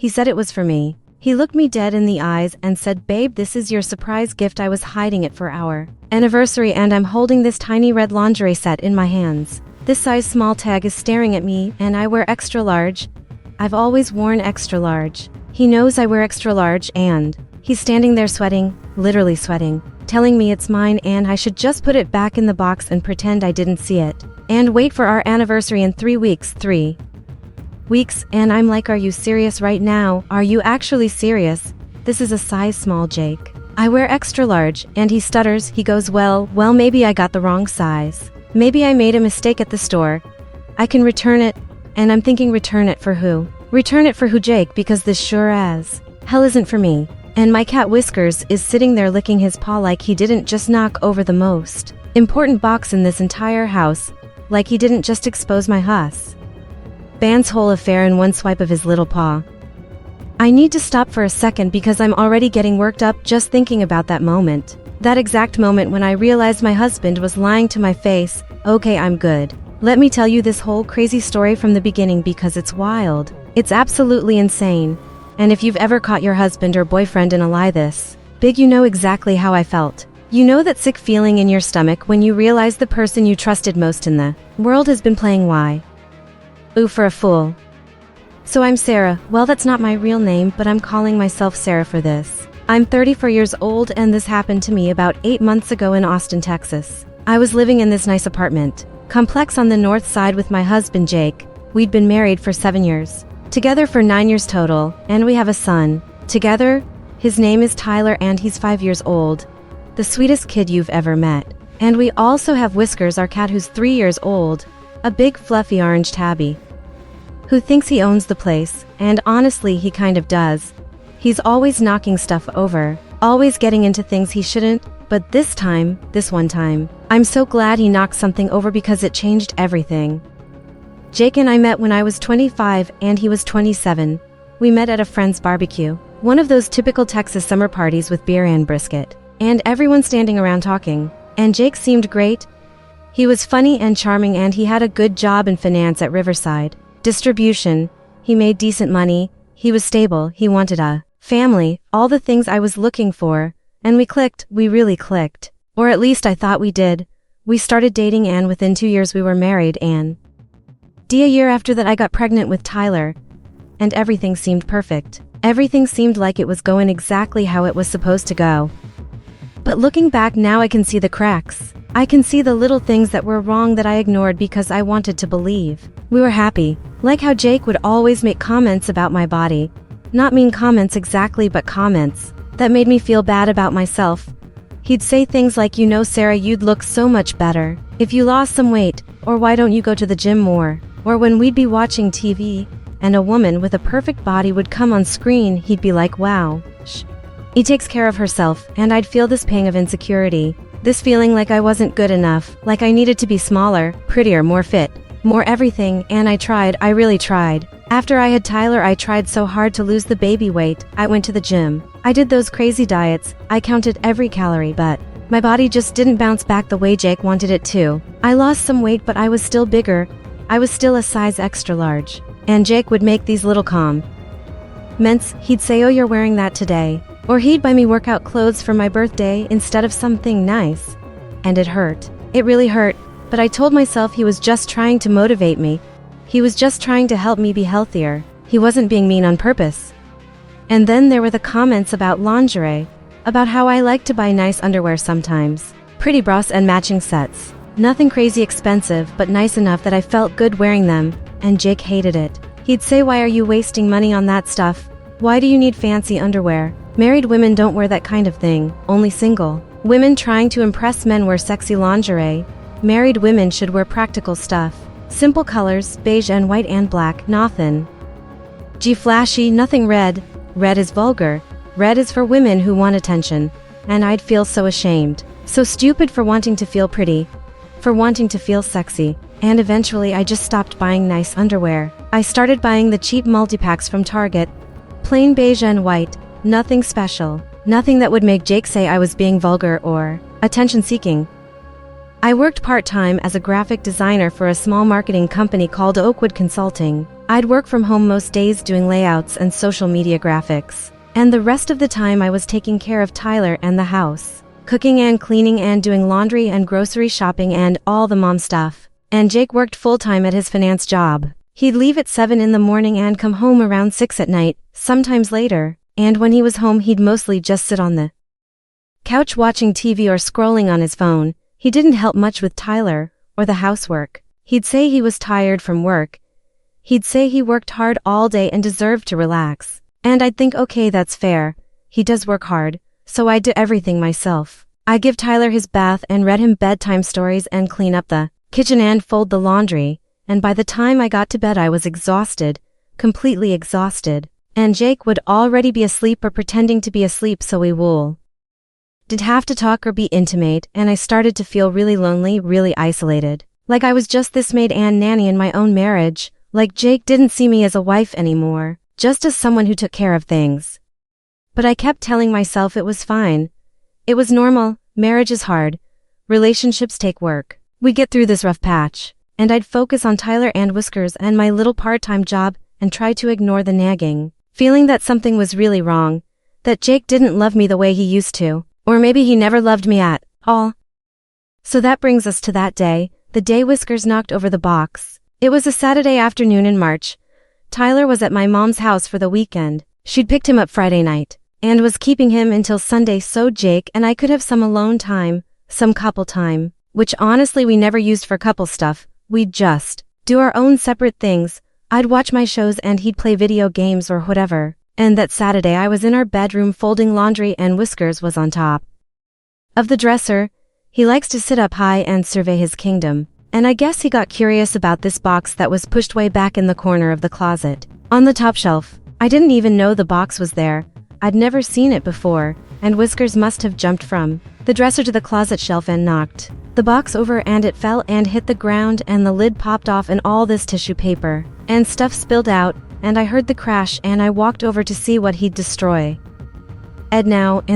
He said it was for me. He looked me dead in the eyes and said, "Babe, this is your surprise gift. I was hiding it for our anniversary and I'm holding this tiny red lingerie set in my hands. This size small tag is staring at me and I wear extra large. I've always worn extra large. He knows I wear extra large and he's standing there sweating, literally sweating, telling me it's mine and I should just put it back in the box and pretend I didn't see it. And wait for our anniversary in 3 weeks, 3 weeks, and I'm like, are you serious right now? Are you actually serious? This is a size small, Jake. I wear extra large, and he stutters. He goes, well, maybe I got the wrong size. Maybe I made a mistake at the store. I can return it. And I'm thinking, return it for who? Return it for who, Jake? Because this sure as hell isn't for me. And my cat Whiskers is sitting there licking his paw like he didn't just knock over the most important box in this entire house, like he didn't just expose my husband's whole affair in one swipe of his little paw. I need to stop for a second because I'm already getting worked up just thinking about that moment. That exact moment when I realized my husband was lying to my face. Okay, I'm good. Let me tell you this whole crazy story from the beginning because it's wild. It's absolutely insane. And if you've ever caught your husband or boyfriend in a lie this big, you know exactly how I felt. You know that sick feeling in your stomach when you realize the person you trusted most in the world has been playing ooh for a fool. So I'm Sarah. Well, that's not my real name, but I'm calling myself Sarah for this. I'm 34 years old and this happened to me about 8 months ago in Austin, Texas. I was living in this nice apartment complex on the north side with my husband Jake. We'd been married for 7 years. Together for 9 years total, and we have a son. Together, his name is Tyler and he's 5 years old. The sweetest kid you've ever met. And we also have Whiskers, our cat who's 3 years old. A big fluffy orange tabby who thinks he owns the place, and honestly he kind of does. He's always knocking stuff over, always getting into things he shouldn't, but this one time, I'm so glad he knocked something over because it changed everything. Jake and I met when I was 25 and he was 27. We met at a friend's barbecue, one of those typical Texas summer parties with beer and brisket, and everyone standing around talking, and Jake seemed great. He was funny and charming and he had a good job in finance at Riverside Distribution. He made decent money, he was stable, he wanted a family, all the things I was looking for, and we clicked, we really clicked. Or at least I thought we did. We started dating and within 2 years we were married and a year after that I got pregnant with Tyler. And everything seemed perfect. Everything seemed like it was going exactly how it was supposed to go. But looking back now I can see the cracks. I can see the little things that were wrong that I ignored because I wanted to believe we were happy. Like how Jake would always make comments about my body. Not mean comments exactly, but comments that made me feel bad about myself. He'd say things like, you know, Sarah, you'd look so much better if you lost some weight, or why don't you go to the gym more? Or when we'd be watching TV and a woman with a perfect body would come on screen, he'd be like, wow, she takes care of herself, and I'd feel this pang of insecurity. This feeling like I wasn't good enough, like I needed to be smaller, prettier, more fit, more everything, and I really tried. After I had Tyler, I tried so hard to lose the baby weight. I went to the gym. I did those crazy diets. I counted every calorie, but my body just didn't bounce back the way Jake wanted it to. I lost some weight, but I was still bigger. I was still a size extra large. And Jake would make these little comments. He'd say, oh, you're wearing that today. Or he'd buy me workout clothes for my birthday instead of something nice. And it hurt. It really hurt. But I told myself he was just trying to motivate me. He was just trying to help me be healthier. He wasn't being mean on purpose. And then there were the comments about lingerie, about how I like to buy nice underwear sometimes, pretty bras and matching sets. Nothing crazy expensive, but nice enough that I felt good wearing them, and Jake hated it. He'd say, why are you wasting money on that stuff? Why do you need fancy underwear? Married women don't wear that kind of thing, only single women trying to impress men wear sexy lingerie. Married women should wear practical stuff. Simple colors, beige and white and black, nothing flashy, nothing red. Red is vulgar. Red is for women who want attention. And I'd feel so ashamed, so stupid for wanting to feel pretty, for wanting to feel sexy. And eventually I just stopped buying nice underwear. I started buying the cheap multi-packs from Target. Plain beige and white, nothing special. Nothing that would make Jake say I was being vulgar or attention-seeking. I worked part-time as a graphic designer for a small marketing company called Oakwood Consulting. I'd work from home most days doing layouts and social media graphics. And the rest of the time I was taking care of Tyler and the house, cooking and cleaning and doing laundry and grocery shopping and all the mom stuff. And Jake worked full-time at his finance job. He'd leave at 7 in the morning and come home around 6 at night, sometimes later. And when he was home he'd mostly just sit on the couch watching TV or scrolling on his phone. He didn't help much with Tyler or the housework. He'd say he was tired from work. He'd say he worked hard all day and deserved to relax. And I'd think, okay, that's fair. He does work hard, so I'd do everything myself. I give Tyler his bath and read him bedtime stories and clean up the kitchen and fold the laundry. And by the time I got to bed I was exhausted, completely exhausted. And Jake would already be asleep or pretending to be asleep, so we did have to talk or be intimate, and I started to feel really lonely, really isolated. Like I was just this maid and nanny in my own marriage. Like Jake didn't see me as a wife anymore, just as someone who took care of things. But I kept telling myself it was fine. It was normal. Marriage is hard. Relationships take work. We get through this rough patch. And I'd focus on Tyler and Whiskers and my little part-time job and try to ignore the nagging feeling that something was really wrong, that Jake didn't love me the way he used to, or maybe he never loved me at all. So that brings us to that day, the day Whiskers knocked over the box. It was a Saturday afternoon in March. Tyler was at my mom's house for the weekend. She'd picked him up Friday night and was keeping him until Sunday so Jake and I could have some alone time, some couple time, which honestly we never used for couple stuff. We'd just do our own separate things. I'd watch my shows and he'd play video games or whatever. And that Saturday I was in our bedroom folding laundry and Whiskers was on top of the dresser. He likes to sit up high and survey his kingdom. And I guess he got curious about this box that was pushed way back in the corner of the closet, on the top shelf. I didn't even know the box was there. I'd never seen it before, and Whiskers must have jumped from the dresser to the closet shelf and knocked the box over, and it fell and hit the ground and the lid popped off and all this tissue paper and stuff spilled out, and I heard the crash and I walked over to see what he'd destroy. And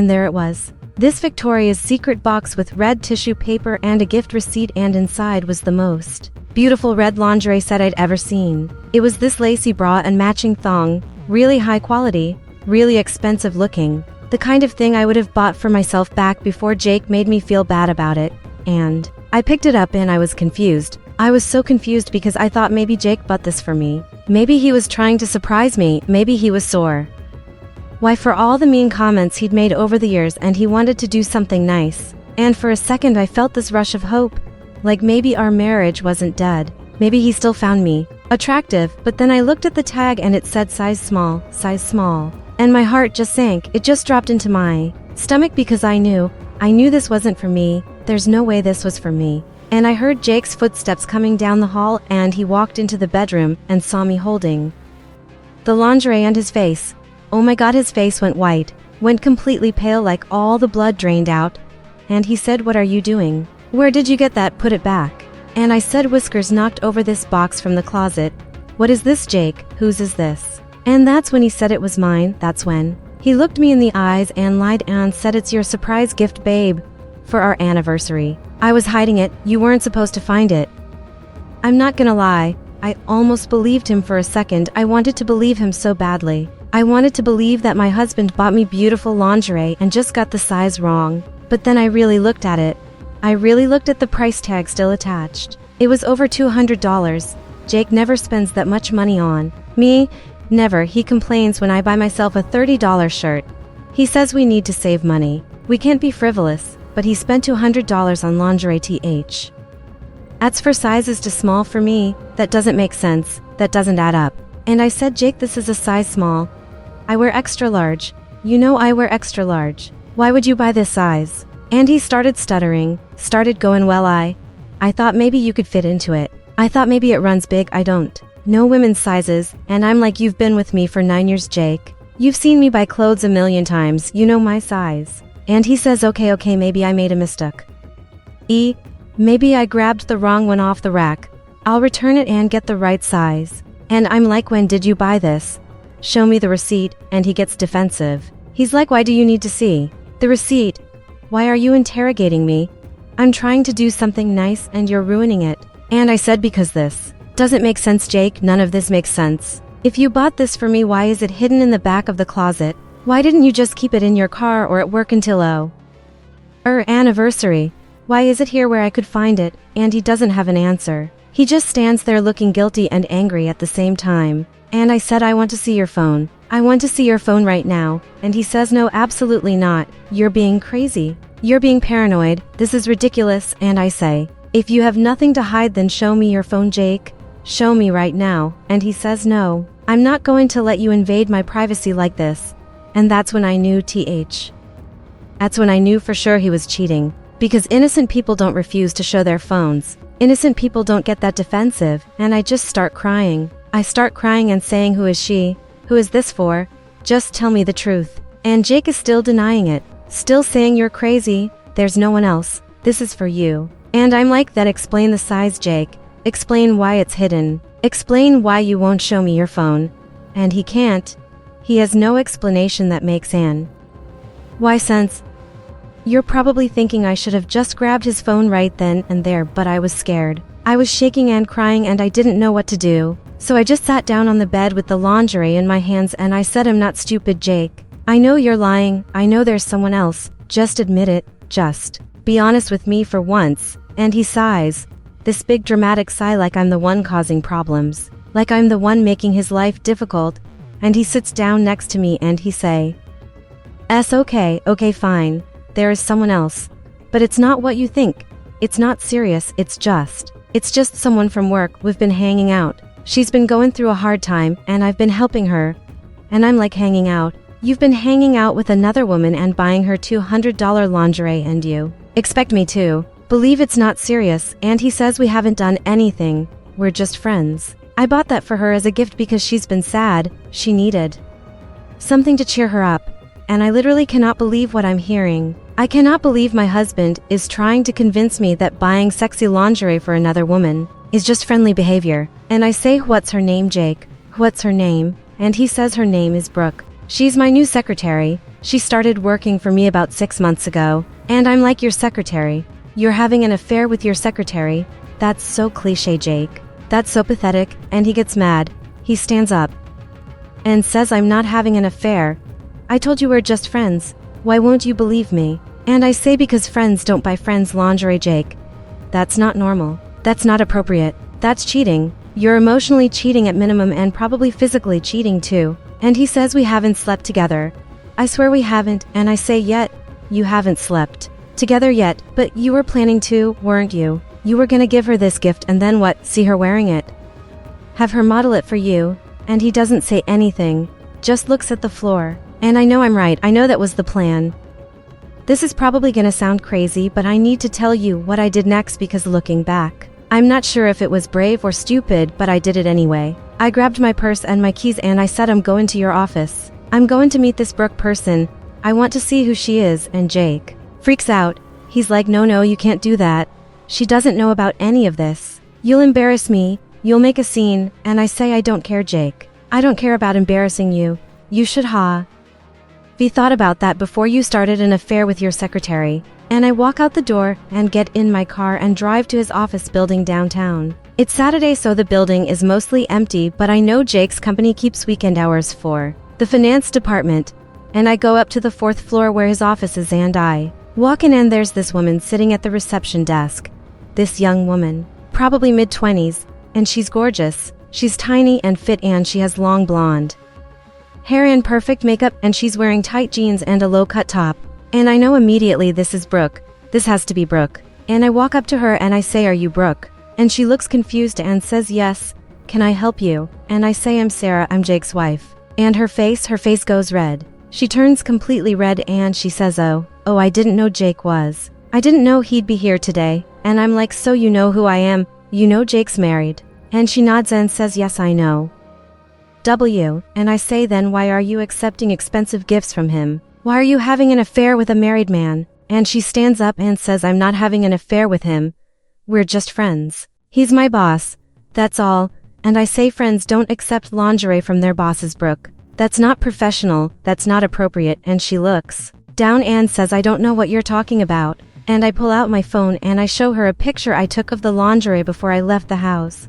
there it was. This Victoria's Secret box with red tissue paper and a gift receipt, and inside was the most beautiful red lingerie set I'd ever seen. It was this lacy bra and matching thong, really high quality, really expensive looking, the kind of thing I would have bought for myself back before Jake made me feel bad about it. And I picked it up and I was confused. I was so confused because I thought maybe Jake bought this for me. Maybe he was trying to surprise me, maybe he was sore. Why, for all the mean comments he'd made over the years, and he wanted to do something nice. And for a second I felt this rush of hope, like maybe our marriage wasn't dead. Maybe he still found me attractive. But then I looked at the tag and it said size small. And my heart just sank. It just dropped into my stomach because I knew this wasn't for me. There's no way this was for me. And I heard Jake's footsteps coming down the hall, and he walked into the bedroom and saw me holding the lingerie, and his face, oh my god, his face went white, went completely pale, like all the blood drained out. And he said, "What are you doing? Where did you get that? Put it back." And I said, "Whiskers knocked over this box from the closet." "What is this, Jake? Whose is this?" And that's when he said it was mine. That's when he looked me in the eyes and lied and said, "It's your surprise gift, babe, for our anniversary. I was hiding it. You weren't supposed to find it." I'm not gonna lie, I almost believed him for a second. I wanted to believe him so badly. I wanted to believe that my husband bought me beautiful lingerie and just got the size wrong. But then I really looked at it. I really looked at the price tag still attached. It was over $200. Jake never spends that much money on me. Never. He complains when I buy myself a $30 shirt. He says we need to save money. We can't be frivolous. But he spent $200 on lingerie. That's for sizes too small for me. That doesn't make sense. That doesn't add up. And I said, "Jake, this is a size small. I wear extra large. You know I wear extra large. Why would you buy this size?" And he started stuttering, started going, "Well, I thought maybe you could fit into it. I thought maybe it runs big. I don't know women's sizes." And I'm like, "You've been with me for 9 years, Jake. You've seen me buy clothes a million times. You know my size." And he says, okay, maybe I made a mistake. Maybe I grabbed the wrong one off the rack. I'll return it and get the right size." And I'm like, "When did you buy this? Show me the receipt." And he gets defensive. He's like, "Why do you need to see the receipt? Why are you interrogating me? I'm trying to do something nice and you're ruining it." And I said, "Because this Doesn't make sense, Jake. None of this makes sense. If you bought this for me, why is it hidden in the back of the closet? Why didn't you just keep it in your car or at work until our anniversary? Why is it here where I could find it? And he doesn't have an answer. He just stands there looking guilty and angry at the same time. And I said, I want to see your phone. I want to see your phone right now. And he says, no, absolutely not. You're being crazy. You're being paranoid. This is ridiculous. And I say, if you have nothing to hide, then show me your phone, Jake. Show me right now. And he says, no, I'm not going to let you invade my privacy like this. And that's when I knew That's when I knew for sure he was cheating. Because innocent people don't refuse to show their phones. Innocent people don't get that defensive. And I just start crying. I start crying and saying, who is she? Who is this for? Just tell me the truth. And Jake is still denying it. Still saying, you're crazy. There's no one else. This is for you. And I'm like, then explain the size, Jake. Explain why it's hidden. Explain why you won't show me your phone. And he can't. He has no explanation that makes why sense. You're probably thinking I should have just grabbed his phone right then and there, but I was scared. I was shaking and crying and I didn't know what to do. So I just sat down on the bed with the lingerie in my hands and I said, I'm not stupid, Jake. I know you're lying. I know there's someone else. Just admit it. Just be honest with me for once. And he sighs. This big dramatic sigh like I'm the one causing problems. Like I'm the one making his life difficult. And he sits down next to me and he say, okay, fine. There is someone else. But it's not what you think. It's not serious. It's just someone from work. We've been hanging out. She's been going through a hard time and I've been helping her. And I'm like, hanging out? You've been hanging out with another woman and buying her $200 lingerie and you expect me to believe it's not serious. And he says, we haven't done anything. We're just friends. I bought that for her as a gift because she's been sad. She needed something to cheer her up. And I literally cannot believe what I'm hearing. I cannot believe my husband is trying to convince me that buying sexy lingerie for another woman is just friendly behavior. And I say, what's her name, Jake? What's her name? And he says her name is Brooke. She's my new secretary. She started working for me about 6 months ago. And I'm like, your secretary? You're having an affair with your secretary? That's so cliche, Jake. That's so pathetic. And he gets mad. He stands up and says, I'm not having an affair. I told you we're just friends. Why won't you believe me? And I say, because friends don't buy friends lingerie, Jake. That's not normal. That's not appropriate. That's cheating. You're emotionally cheating at minimum and probably physically cheating too. And he says, we haven't slept together. I swear we haven't. And I say, yet. You haven't slept together yet, but you were planning to, weren't you? You were gonna give her this gift and then what? See her wearing it? Have her model it for you? And he doesn't say anything. Just looks at the floor. And I know I'm right. I know that was the plan. This is probably gonna sound crazy, but I need to tell you what I did next because looking back, I'm not sure if it was brave or stupid, but I did it anyway. I grabbed my purse and my keys and I said, I'm going to your office. I'm going to meet this Brooke person. I want to see who she is. And Jake freaks out. He's like, no, you can't do that. She doesn't know about any of this. You'll embarrass me. You'll make a scene. And I say, I don't care, Jake. I don't care about embarrassing you. You should have thought about that before you started an affair with your secretary. And I walk out the door and get in my car and drive to his office building downtown. It's Saturday, so the building is mostly empty, but I know Jake's company keeps weekend hours for the finance department. And I go up to the 4th floor where his office is and I walk in and there's this woman sitting at the reception desk. This young woman, probably mid-20s, and she's gorgeous. She's tiny and fit and she has long blonde hair and perfect makeup and she's wearing tight jeans and a low-cut top. And I know immediately this is Brooke. This has to be Brooke. And I walk up to her and I say, are you Brooke? And she looks confused and says, yes. Can I help you? And I say, I'm Sarah, I'm Jake's wife. And her face goes red. She turns completely red and she says, oh, I didn't know Jake was. I didn't know he'd be here today. And I'm like, so you know who I am? You know Jake's married. And she nods and says, yes, I know. And I say, then why are you accepting expensive gifts from him? Why are you having an affair with a married man? And she stands up and says, I'm not having an affair with him. We're just friends. He's my boss. That's all. And I say, friends don't accept lingerie from their bosses, Brooke. That's not professional. That's not appropriate. And she looks down and says, I don't know what you're talking about. And I pull out my phone and I show her a picture I took of the lingerie before I left the house.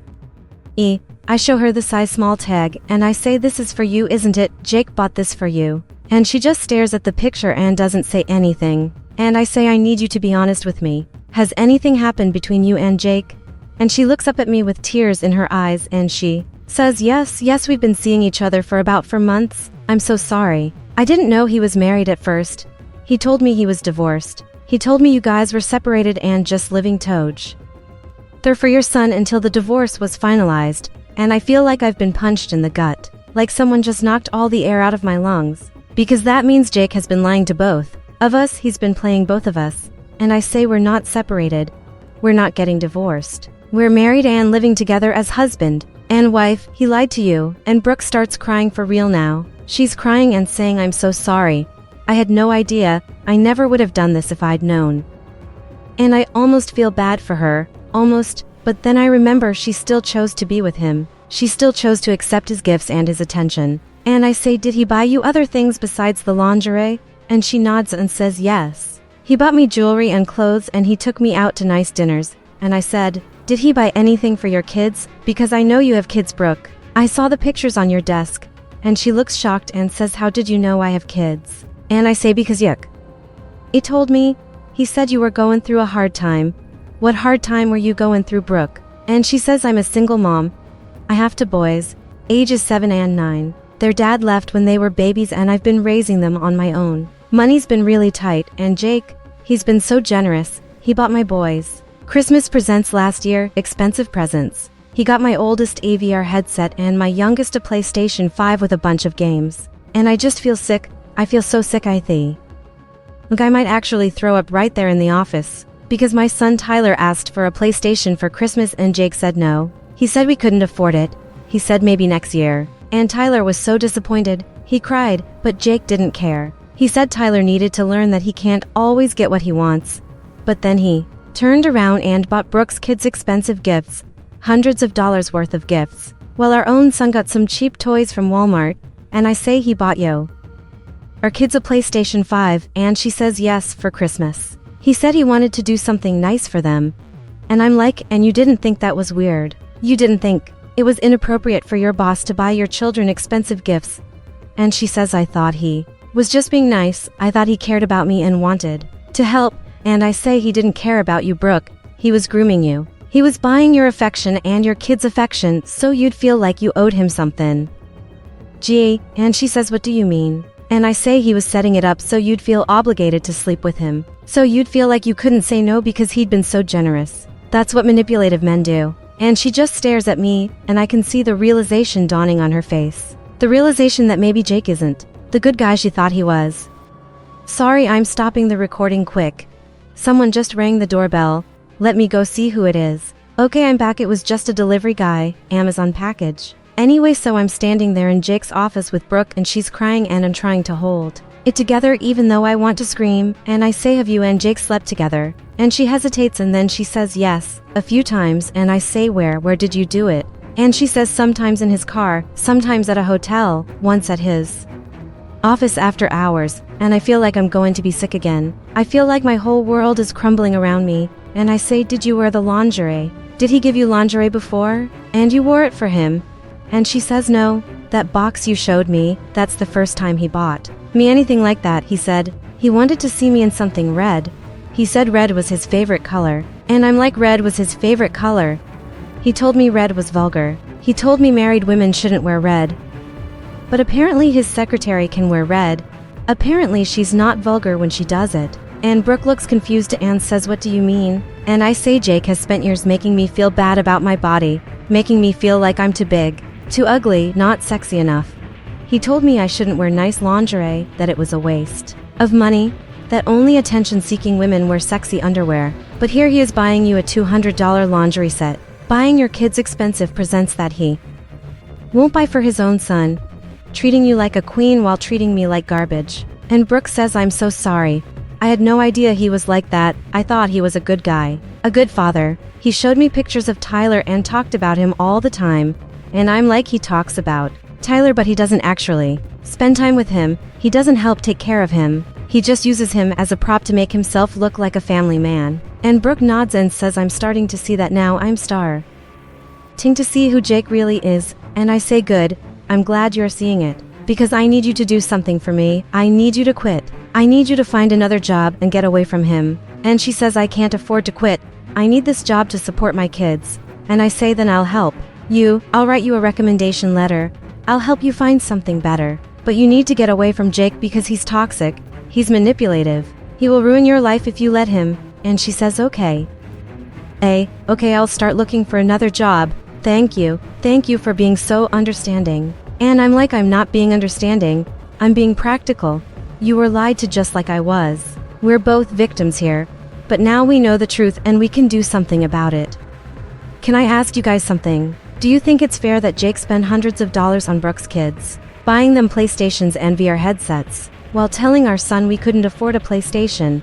I show her the size small tag, and I say this is for you, isn't it? Jake bought this for you. And she just stares at the picture and doesn't say anything. And I say I need you to be honest with me. Has anything happened between you and Jake? And she looks up at me with tears in her eyes and she says yes, we've been seeing each other for about 4 months. I'm so sorry. I didn't know he was married at first. He told me he was divorced. He told me you guys were separated and just living together for your son until the divorce was finalized. And I feel like I've been punched in the gut. Like someone just knocked all the air out of my lungs. Because that means Jake has been lying to both of us. He's been playing both of us. And I say we're not separated. We're not getting divorced. We're married and living together as husband and wife. He lied to you. And Brooke starts crying for real now. She's crying and saying I'm so sorry. I had no idea. I never would have done this if I'd known. And I almost feel bad for her. Almost. But then I remember she still chose to be with him. She still chose to accept his gifts and his attention. And I say, did he buy you other things besides the lingerie? And she nods and says yes. He bought me jewelry and clothes and he took me out to nice dinners. And I said, did he buy anything for your kids? Because I know you have kids, Brooke. I saw the pictures on your desk. And she looks shocked and says, how did you know I have kids? And I say, because yuck. He told me. He said you were going through a hard time. What hard time were you going through, Brooke? And she says I'm a single mom. I have 2 boys, ages 7 and 9. Their dad left when they were babies and I've been raising them on my own. Money's been really tight and Jake, he's been so generous. He bought my boys Christmas presents last year, expensive presents. He got my oldest a VR headset and my youngest a PlayStation 5 with a bunch of games. And I just feel sick. I feel so sick I think. Look, I might actually throw up right there in the office. Because my son Tyler asked for a PlayStation for Christmas and Jake said no. He said we couldn't afford it. He said maybe next year. And Tyler was so disappointed. He cried, but Jake didn't care. He said Tyler needed to learn that he can't always get what he wants. But then he turned around and bought Brooke's kids expensive gifts. Hundreds of dollars worth of gifts. While our own son got some cheap toys from Walmart. And I say he bought our kids a PlayStation 5 and she says yes for Christmas. He said he wanted to do something nice for them. And I'm like, and you didn't think that was weird? You didn't think it was inappropriate for your boss to buy your children expensive gifts? And she says I thought he was just being nice. I thought he cared about me and wanted to help. And I say he didn't care about you, Brooke. He was grooming you. He was buying your affection and your kids' affection so you'd feel like you owed him something. Gee, and she says what do you mean? And I say he was setting it up so you'd feel obligated to sleep with him. So you'd feel like you couldn't say no because he'd been so generous. That's what manipulative men do. And she just stares at me, and I can see the realization dawning on her face. The realization that maybe Jake isn't the good guy she thought he was. Sorry, I'm stopping the recording quick. Someone just rang the doorbell. Let me go see who it is. Okay, I'm back. It was just a delivery guy, Amazon package. Anyway, so I'm standing there in Jake's office with Brooke and she's crying and I'm trying to hold it together even though I want to scream. And I say, have you and Jake slept together? And she hesitates and then she says yes, a few times. And I say, where did you do it? And she says sometimes in his car, sometimes at a hotel, once at his office after hours. And I feel like I'm going to be sick again. I feel like my whole world is crumbling around me. And I say, did you wear the lingerie? Did he give you lingerie before? And you wore it for him? And she says no. That box you showed me, that's the first time he bought me anything like that. He said he wanted to see me in something red. He said red was his favorite color. And I'm like, red was his favorite color? He told me red was vulgar. He told me married women shouldn't wear red. But apparently his secretary can wear red. Apparently she's not vulgar when she does it. And Brooke looks confused and says, what do you mean? And I say, Jake has spent years making me feel bad about my body, making me feel like I'm too big, too ugly, not sexy enough. He told me I shouldn't wear nice lingerie, that it was a waste of money, that only attention-seeking women wear sexy underwear. But here he is buying you a $200 lingerie set, buying your kids expensive presents that he won't buy for his own son, treating you like a queen while treating me like garbage. And Brooke says, I'm so sorry. I had no idea he was like that. I thought he was a good guy, a good father. He showed me pictures of Tyler and talked about him all the time. And I'm like, he talks about Tyler but he doesn't actually spend time with him. He doesn't help take care of him. He just uses him as a prop to make himself look like a family man. And Brooke nods and says, I'm starting to see that now. I'm to see who Jake really is, and I say good, I'm glad you're seeing it. Because I need you to do something for me, I need you to quit. I need you to find another job and get away from him. And she says I can't afford to quit, I need this job to support my kids. And I say then I'll help you, I'll write you a recommendation letter, I'll help you find something better. But you need to get away from Jake because he's toxic, he's manipulative, he will ruin your life if you let him. And she says okay. Okay, I'll start looking for another job, thank you for being so understanding. And I'm like, I'm not being understanding, I'm being practical. You were lied to just like I was. We're both victims here, but now we know the truth and we can do something about it. Can I ask you guys something? Do you think it's fair that Jake spend hundreds of dollars on Brooke's kids, buying them PlayStations and VR headsets, while telling our son we couldn't afford a PlayStation,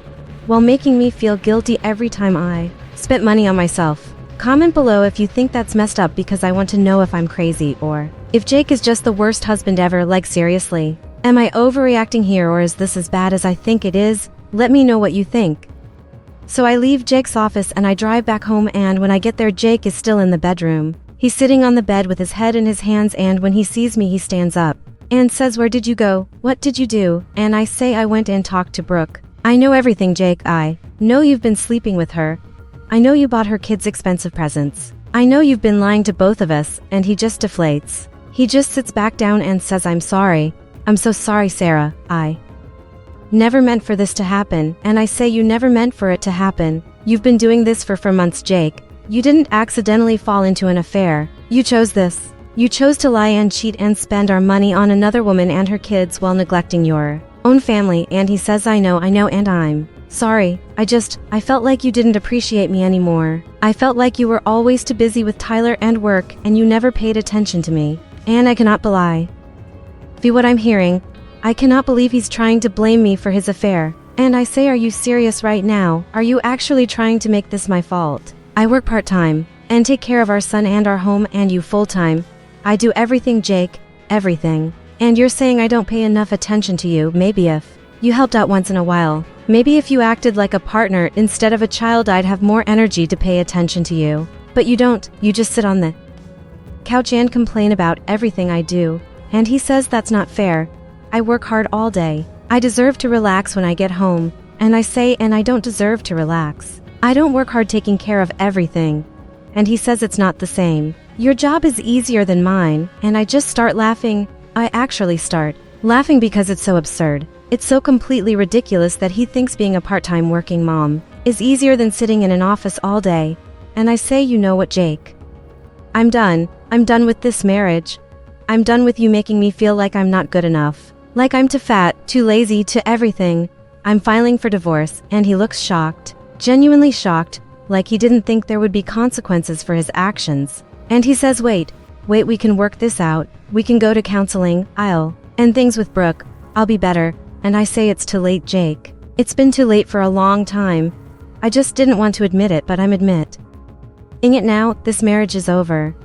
while making me feel guilty every time I spent money on myself? Comment below if you think that's messed up, because I want to know if I'm crazy or if Jake is just the worst husband ever. Like seriously, am I overreacting here, or is this as bad as I think it is? Let me know what you think. So I leave Jake's office and I drive back home, and when I get there Jake is still in the bedroom. He's sitting on the bed with his head in his hands, and when he sees me he stands up and says, "Where did you go? What did you do?" And I say, "I went and talked to Brooke. I know everything, Jake. I know you've been sleeping with her. I know you bought her kids expensive presents. I know you've been lying to both of us." And he just deflates. He just sits back down and says, "I'm sorry. I'm so sorry, Sarah. I never meant for this to happen." And I say, "You never meant for it to happen. You've been doing this for months, Jake. You didn't accidentally fall into an affair. You chose this. You chose to lie and cheat and spend our money on another woman and her kids while neglecting your own family." And he says, I know, and I'm sorry. I felt like you didn't appreciate me anymore. I felt like you were always too busy with Tyler and work, and you never paid attention to me. And I cannot believe what I'm hearing. I cannot believe he's trying to blame me for his affair. And I say, are you serious right now? Are you actually trying to make this my fault? I work part-time and take care of our son and our home, and you full-time. I do everything, Jake, everything. And you're saying I don't pay enough attention to you. Maybe if you helped out once in a while, maybe if you acted like a partner instead of a child, I'd have more energy to pay attention to you. But you don't. You just sit on the couch and complain about everything I do. And he says that's not fair. I work hard all day. I deserve to relax when I get home. And I say, and I don't deserve to relax. I don't work hard taking care of everything. And he says it's not the same. Your job is easier than mine. And I just start laughing. I actually start laughing because it's so absurd. It's so completely ridiculous that he thinks being a part-time working mom is easier than sitting in an office all day. And I say, you know what, Jake? I'm done. I'm done with this marriage. I'm done with you making me feel like I'm not good enough. Like I'm too fat, too lazy, to everything. I'm filing for divorce. And he looks shocked. Genuinely shocked. Like he didn't think there would be consequences for his actions. And he says, wait, we can work this out. We can go to counseling. I'll end things with Brooke. I'll be better. And I say, it's too late, Jake. It's been too late for a long time. I just didn't want to admit it, but I'm admitting it now. This marriage is over.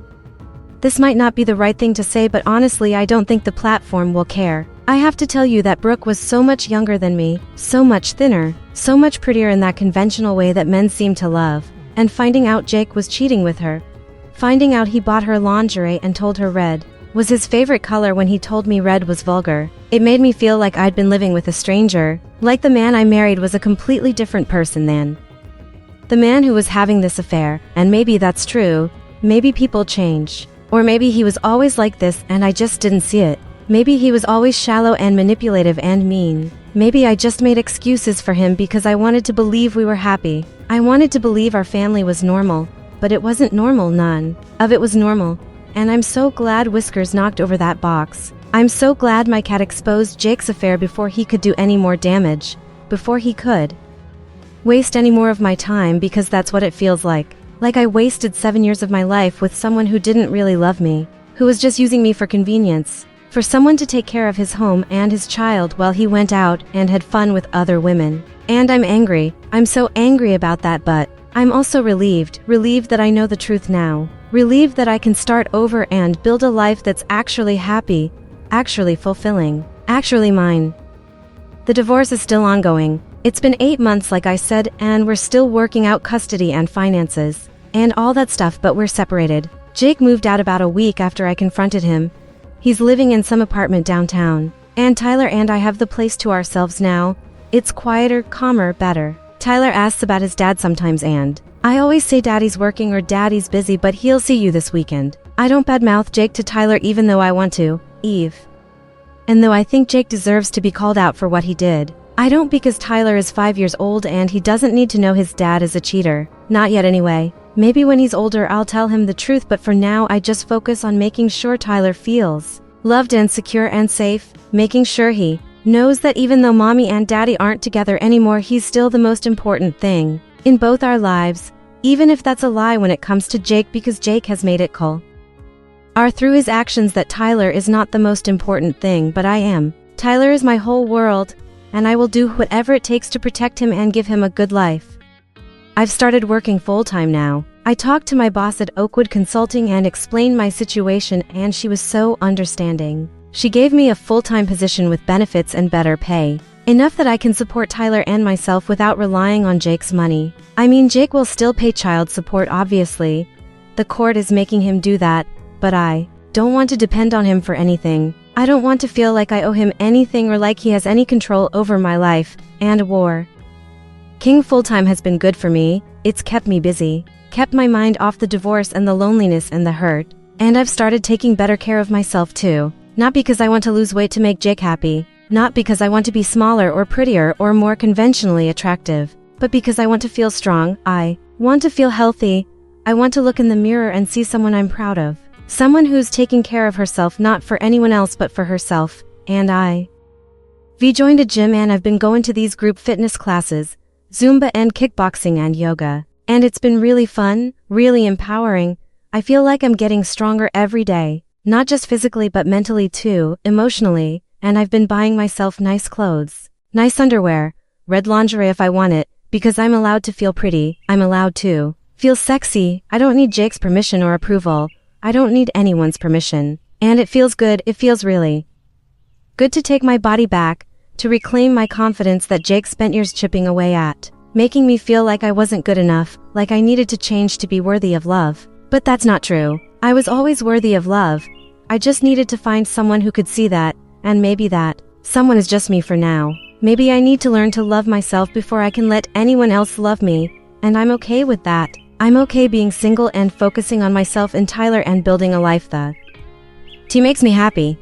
This might not be the right thing to say, but honestly, I don't think the platform will care. I have to tell you that Brooke was so much younger than me, so much thinner, so much prettier in that conventional way that men seem to love. And finding out Jake was cheating with her, finding out he bought her lingerie and told her red was his favorite color when he told me red was vulgar, it made me feel like I'd been living with a stranger, like the man I married was a completely different person than the man who was having this affair. And maybe that's true. Maybe people change. Or maybe he was always like this and I just didn't see it. Maybe he was always shallow and manipulative and mean. Maybe I just made excuses for him because I wanted to believe we were happy. I wanted to believe our family was normal. But it wasn't normal. None of it was normal. And I'm so glad Whiskers knocked over that box. I'm so glad my cat exposed Jake's affair before he could do any more damage. Before he could waste any more of my time, because that's what it feels like. Like I wasted 7 years of my life with someone who didn't really love me, who was just using me for convenience, for someone to take care of his home and his child while he went out and had fun with other women. And I'm angry. I'm so angry about that, but I'm also relieved that I know the truth now. Relieved that I can start over and build a life that's actually happy, actually fulfilling, actually mine. The divorce is still ongoing. It's been 8 months, like I said, and we're still working out custody and finances and all that stuff, but we're separated. Jake moved out about a week after I confronted him. He's living in some apartment downtown. And Tyler and I have the place to ourselves now. It's quieter, calmer, better. Tyler asks about his dad sometimes and I always say daddy's working or daddy's busy, but he'll see you this weekend. I don't badmouth Jake to Tyler even though I want to, Eve. And though I think Jake deserves to be called out for what he did, I don't, because Tyler is 5 years old and he doesn't need to know his dad is a cheater. Not yet anyway. Maybe when he's older I'll tell him the truth, but for now I just focus on making sure Tyler feels loved and secure and safe, making sure he knows that even though mommy and daddy aren't together anymore, he's still the most important thing in both our lives, even if that's a lie when it comes to Jake, because Jake has made it clear through his actions that Tyler is not the most important thing, but I am. Tyler is my whole world, and I will do whatever it takes to protect him and give him a good life. I've started working full-time now. I talked to my boss at Oakwood Consulting and explained my situation, and she was so understanding. She gave me a full-time position with benefits and better pay. Enough that I can support Tyler and myself without relying on Jake's money. I mean, Jake will still pay child support obviously. The court is making him do that, but I don't want to depend on him for anything. I don't want to feel like I owe him anything or like he has any control over my life and war. King full-time has been good for me. It's kept me busy, kept my mind off the divorce and the loneliness and the hurt. And I've started taking better care of myself too. Not because I want to lose weight to make Jake happy. Not because I want to be smaller or prettier or more conventionally attractive. But because I want to feel strong. I want to feel healthy. I want to look in the mirror and see someone I'm proud of. Someone who's taking care of herself, not for anyone else but for herself. And I joined a gym and I've been going to these group fitness classes, Zumba and kickboxing and yoga. And it's been really fun, really empowering. I feel like I'm getting stronger every day. Not just physically but mentally too, emotionally. And I've been buying myself nice clothes, nice underwear, red lingerie if I want it, because I'm allowed to feel pretty. I'm allowed to feel sexy. I don't need Jake's permission or approval. I don't need anyone's permission. And it feels good. It feels really good to take my body back, to reclaim my confidence that Jake spent years chipping away at, making me feel like I wasn't good enough, like I needed to change to be worthy of love. But that's not true. I was always worthy of love. I just needed to find someone who could see that, and maybe that someone is just me for now. Maybe I need to learn to love myself before I can let anyone else love me, and I'm okay with that. I'm okay being single and focusing on myself and Tyler and building a life that makes me happy.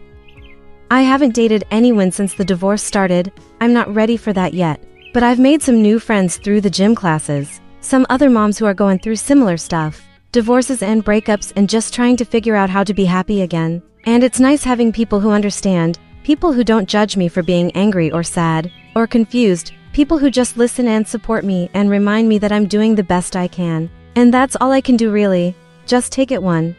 I haven't dated anyone since the divorce started. I'm not ready for that yet. But I've made some new friends through the gym classes. Some other moms who are going through similar stuff. Divorces and breakups and just trying to figure out how to be happy again. And it's nice having people who understand. People who don't judge me for being angry or sad or confused. People who just listen and support me and remind me that I'm doing the best I can. And that's all I can do really. Just take it one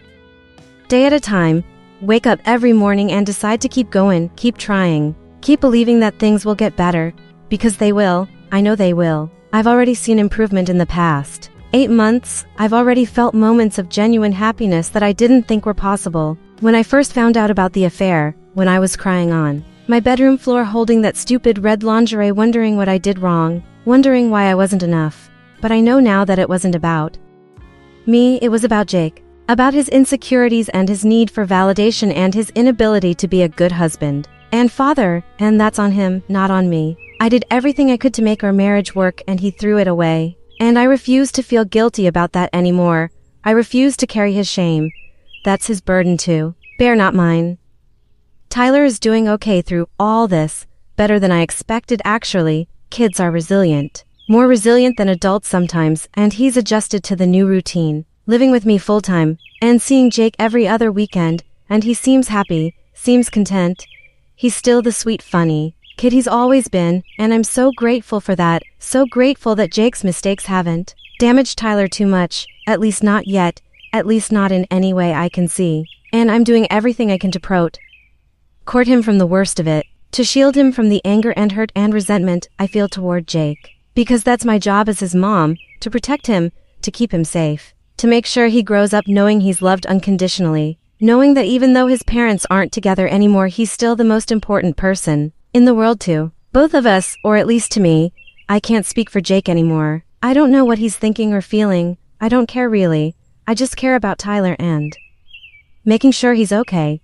day at a time. Wake up every morning and decide to keep going, keep trying. Keep believing that things will get better. Because they will. I know they will. I've already seen improvement in the past 8 months. I've already felt moments of genuine happiness that I didn't think were possible. When I first found out about the affair, when I was crying on my bedroom floor holding that stupid red lingerie, wondering what I did wrong, wondering why I wasn't enough. But I know now that it wasn't about me, it was about Jake. About his insecurities and his need for validation and his inability to be a good husband and father, and that's on him, not on me. I did everything I could to make our marriage work and he threw it away. And I refuse to feel guilty about that anymore. I refuse to carry his shame. That's his burden to bear, not mine. Tyler is doing okay through all this, better than I expected actually. Kids are resilient. More resilient than adults sometimes, and he's adjusted to the new routine. Living with me full-time, and seeing Jake every other weekend, and he seems happy, seems content. He's still the sweet, funny kid he's always been, and I'm so grateful for that, so grateful that Jake's mistakes haven't damaged Tyler too much, at least not yet, at least not in any way I can see. And I'm doing everything I can to court him from the worst of it, to shield him from the anger and hurt and resentment I feel toward Jake. Because that's my job as his mom, to protect him, to keep him safe. To make sure he grows up knowing he's loved unconditionally, knowing that even though his parents aren't together anymore, he's still the most important person in the world to both of us, or at least to me. I can't speak for Jake anymore. I don't know what he's thinking or feeling. I don't care really. I just care about Tyler and making sure he's okay.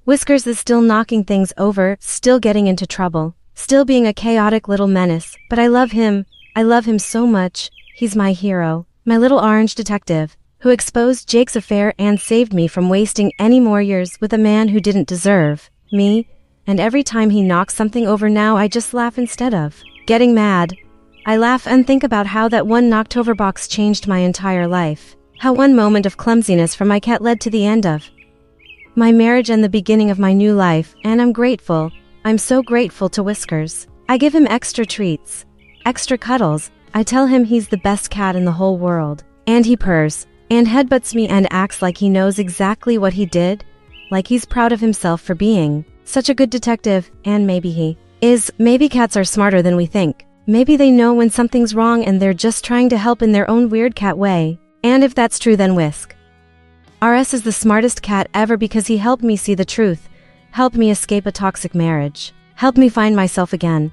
Whiskers is still knocking things over, still getting into trouble, still being a chaotic little menace, but I love him. I love him so much. He's my hero, my little orange detective, who exposed Jake's affair and saved me from wasting any more years with a man who didn't deserve me. And every time he knocks something over now, I just laugh instead of getting mad. I laugh and think about how that one knocked over box changed my entire life. How one moment of clumsiness from my cat led to the end of my marriage and the beginning of my new life, and I'm grateful. I'm so grateful to Whiskers. I give him extra treats, extra cuddles. I tell him he's the best cat in the whole world. And he purrs, and headbutts me and acts like he knows exactly what he did, like he's proud of himself for being such a good detective, and maybe he is. Maybe cats are smarter than we think. Maybe they know when something's wrong and they're just trying to help in their own weird cat way. And if that's true, then RS is the smartest cat ever because he helped me see the truth, helped me escape a toxic marriage, helped me find myself again.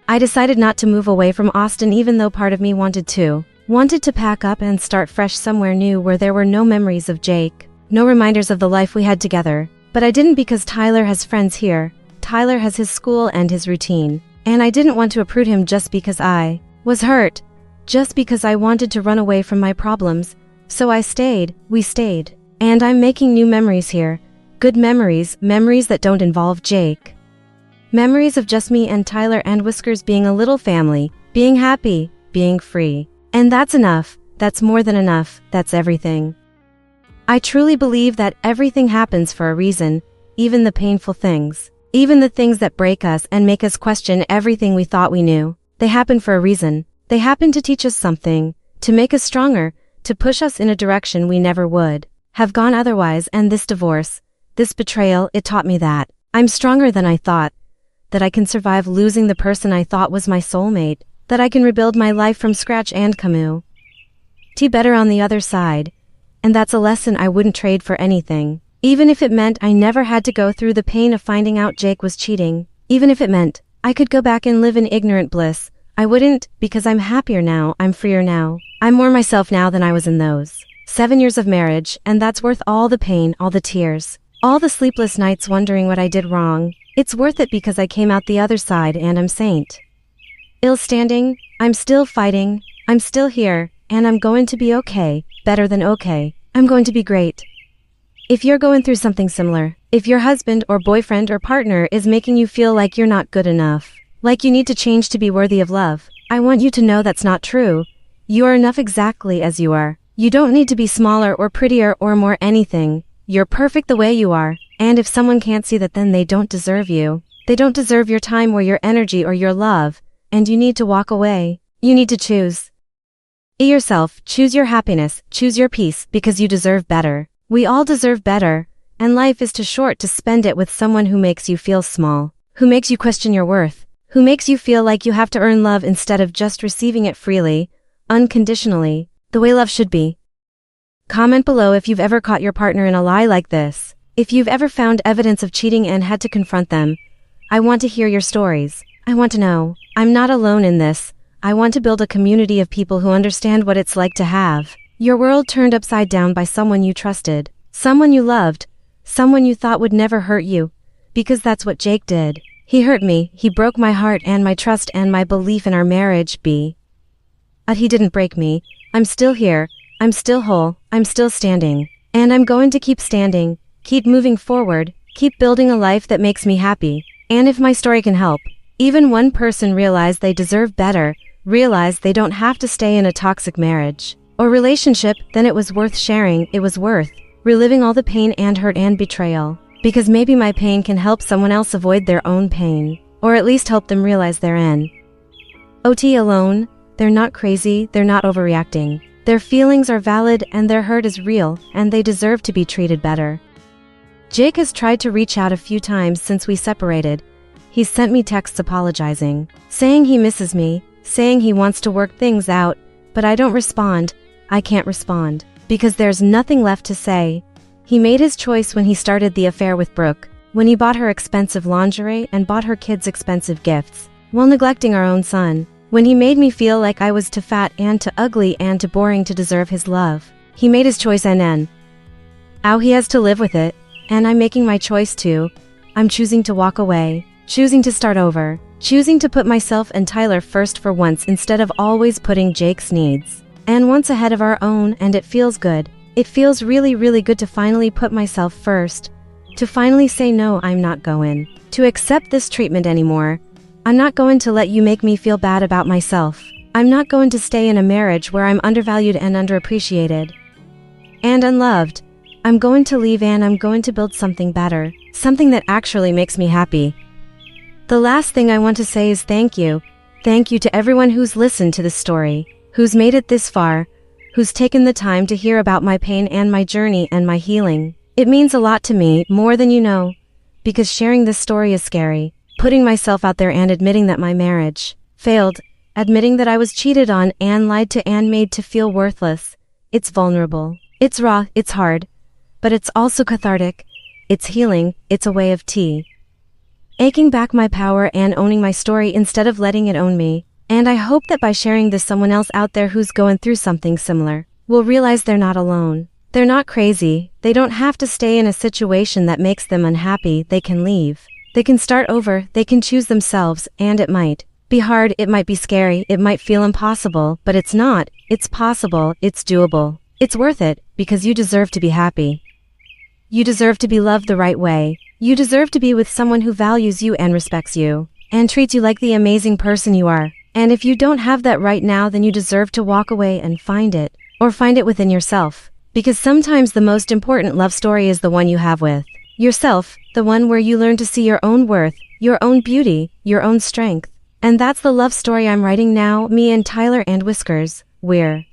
I decided not to move away from Austin even though part of me wanted to pack up and start fresh somewhere new where there were no memories of Jake, no reminders of the life we had together. But I didn't because Tyler has friends here, Tyler has his school and his routine, and I didn't want to uproot him just because I was hurt, just because I wanted to run away from my problems. So I stayed, we stayed, and I'm making new memories here. Good memories, memories that don't involve Jake. Memories of just me and Tyler and Whiskers being a little family, being happy, being free. And that's enough, that's more than enough, that's everything. I truly believe that everything happens for a reason, even the painful things, even the things that break us and make us question everything we thought we knew. They happen for a reason. They happen to teach us something, to make us stronger, to push us in a direction we never would have gone otherwise. And this divorce, this betrayal, it taught me that I'm stronger than I thought, that I can survive losing the person I thought was my soulmate, that I can rebuild my life from scratch and come better on the other side. And that's a lesson I wouldn't trade for anything. Even if it meant I never had to go through the pain of finding out Jake was cheating. Even if it meant I could go back and live in ignorant bliss. I wouldn't, because I'm happier now, I'm freer now. I'm more myself now than I was in those 7 years of marriage, and that's worth all the pain, all the tears, all the sleepless nights wondering what I did wrong. It's worth it because I came out the other side and I'm ill standing, I'm still fighting, I'm still here, and I'm going to be okay, better than okay. I'm going to be great. If you're going through something similar, if your husband or boyfriend or partner is making you feel like you're not good enough, like you need to change to be worthy of love, I want you to know that's not true. You are enough exactly as you are. You don't need to be smaller or prettier or more anything. You're perfect the way you are, and if someone can't see that, then they don't deserve you. They don't deserve your time or your energy or your love, and you need to walk away. You need to choose yourself, choose your happiness, choose your peace, because you deserve better. We all deserve better, and life is too short to spend it with someone who makes you feel small, who makes you question your worth, who makes you feel like you have to earn love instead of just receiving it freely, unconditionally, the way love should be. Comment below if you've ever caught your partner in a lie like this, if you've ever found evidence of cheating and had to confront them. I want to hear your stories. I want to know. I'm not alone in this. I want to build a community of people who understand what it's like to have your world turned upside down by someone you trusted, someone you loved, someone you thought would never hurt you, because that's what Jake did. He hurt me, he broke my heart and my trust and my belief in our marriage, But he didn't break me. I'm still here, I'm still whole, I'm still standing. And I'm going to keep standing, keep moving forward, keep building a life that makes me happy. And if my story can help even one person realize they deserve better, realize they don't have to stay in a toxic marriage or relationship, then it was worth sharing. It was worth reliving all the pain and hurt and betrayal, because maybe my pain can help someone else avoid their own pain, or at least help them realize they're in OT alone. They're not crazy, they're not overreacting. Their feelings are valid and their hurt is real, and they deserve to be treated better. Jake has tried to reach out a few times since we separated. He's sent me texts apologizing, saying he misses me, saying he wants to work things out, but I don't respond. I can't respond, because there's nothing left to say. He made his choice when he started the affair with Brooke, when he bought her expensive lingerie and bought her kids expensive gifts, while neglecting our own son, when he made me feel like I was too fat and too ugly and too boring to deserve his love. He made his choice and now he has to live with it. And I'm making my choice too. I'm choosing to walk away, choosing to start over, choosing to put myself and Tyler first for once instead of always putting Jake's needs and wants ahead of our own, and it feels good. It feels really, really good to finally put myself first, to finally say no, I'm not going to accept this treatment anymore. I'm not going to let you make me feel bad about myself. I'm not going to stay in a marriage where I'm undervalued and underappreciated and unloved. I'm going to leave and I'm going to build something better, something that actually makes me happy. The last thing I want to say is thank you. Thank you to everyone who's listened to this story, who's made it this far, who's taken the time to hear about my pain and my journey and my healing. It means a lot to me, more than you know, because sharing this story is scary. Putting myself out there and admitting that my marriage failed, admitting that I was cheated on and lied to and made to feel worthless. It's vulnerable. It's raw, it's hard. But it's also cathartic. It's healing, it's a way of aching back my power and owning my story instead of letting it own me. And I hope that by sharing this, someone else out there who's going through something similar will realize they're not alone. They're not crazy. They don't have to stay in a situation that makes them unhappy. They can leave. They can start over. They can choose themselves, and it might be hard. It might be scary. It might feel impossible, but it's not. It's possible. It's doable. It's worth it because you deserve to be happy. You deserve to be loved the right way. You deserve to be with someone who values you and respects you and treats you like the amazing person you are. And if you don't have that right now, then you deserve to walk away and find it, or find it within yourself. Because sometimes the most important love story is the one you have with yourself, the one where you learn to see your own worth, your own beauty, your own strength. And that's the love story I'm writing now, me and Tyler and Whiskers. We're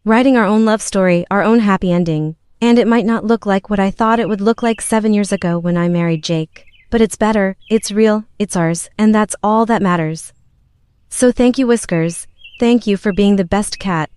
writing our own love story, our own happy ending. And it might not look like what I thought it would look like 7 years ago when I married Jake. But it's better, it's real, it's ours, and that's all that matters. So thank you, Whiskers. Thank you for being the best cat,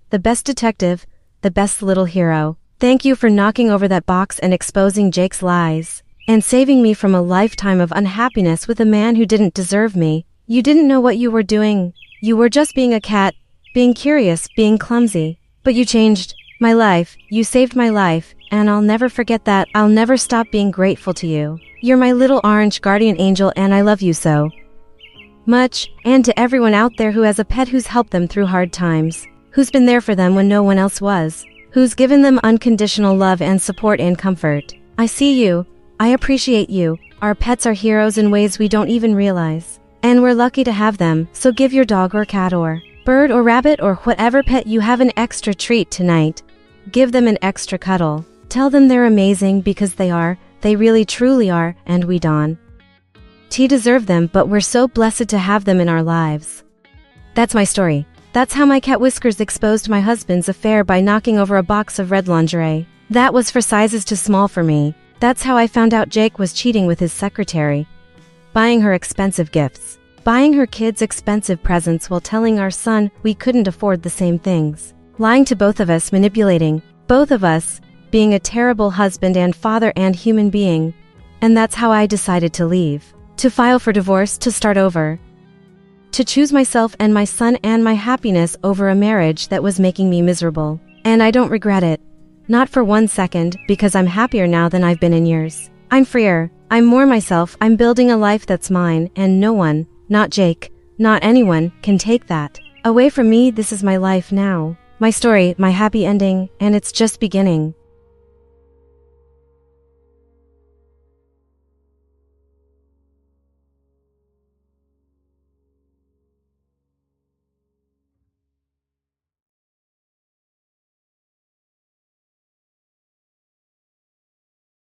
the best detective, the best little hero. Thank you for knocking over that box and exposing Jake's lies, and saving me from a lifetime of unhappiness with a man who didn't deserve me. You didn't know what you were doing. You were just being a cat, being curious, being clumsy. But you changed my life. You saved my life, and I'll never forget that. I'll never stop being grateful to you. You're my little orange guardian angel, and I love you so much. And to everyone out there who has a pet who's helped them through hard times, who's been there for them when no one else was, who's given them unconditional love and support and comfort. I see you. I appreciate you. Our pets are heroes in ways we don't even realize. And we're lucky to have them, so give your dog or cat or bird or rabbit or whatever pet you have an extra treat tonight. Give them an extra cuddle. Tell them they're amazing because they are. They really truly are, and we don't deserve them, but we're so blessed to have them in our lives. That's my story. That's how my cat Whiskers exposed my husband's affair by knocking over a box of red lingerie. That was for sizes too small for me. That's how I found out Jake was cheating with his secretary, buying her expensive gifts, buying her kids expensive presents while telling our son we couldn't afford the same things, lying to both of us, manipulating both of us, being a terrible husband and father and human being. And that's how I decided to leave, to file for divorce, to start over, to choose myself and my son and my happiness over a marriage that was making me miserable. And I don't regret it. Not for 1 second, because I'm happier now than I've been in years. I'm freer. I'm more myself. I'm building a life that's mine, and no one, not Jake, not anyone, can take that away from me. This is my life now. My story, my happy ending, and it's just beginning.